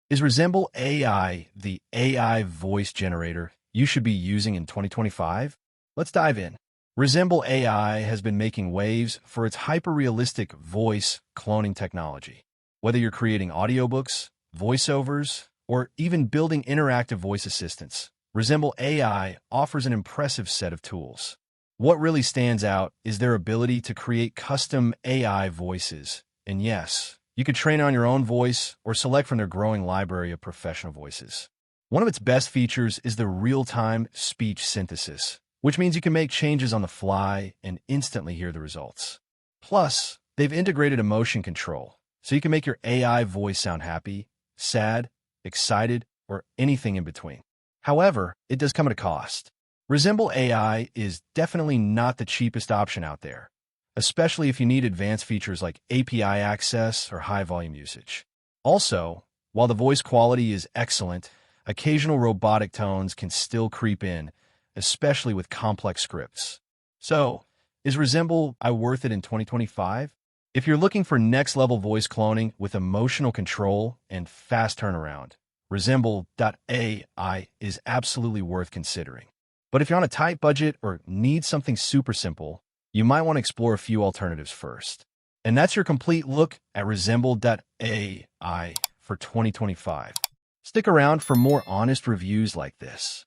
Is Resemble AI the AI voice generator you should be using in 2025? Let's dive in. Resemble AI has been making waves for its hyper-realistic voice cloning technology. Whether you're creating audiobooks, voiceovers, or even building interactive voice assistants, Resemble AI offers an impressive set of tools. What really stands out is their ability to create custom AI voices. And yes, you could train on your own voice or select from their growing library of professional voices. One of its best features is the real-time speech synthesis, which means you can make changes on the fly and instantly hear the results. Plus, they've integrated emotion control, so you can make your AI voice sound happy, sad, excited, or anything in between. However, it does come at a cost. Resemble AI is definitely not the cheapest option out there, especially if you need advanced features like API access or high-volume usage. Also, while the voice quality is excellent, occasional robotic tones can still creep in, especially with complex scripts. So, is Resemble AI worth it in 2025? If you're looking for next-level voice cloning with emotional control and fast turnaround, Resemble.ai is absolutely worth considering. But if you're on a tight budget or need something super simple, you might want to explore a few alternatives first. And that's your complete look at Resemble.ai for 2025. Stick around for more honest reviews like this.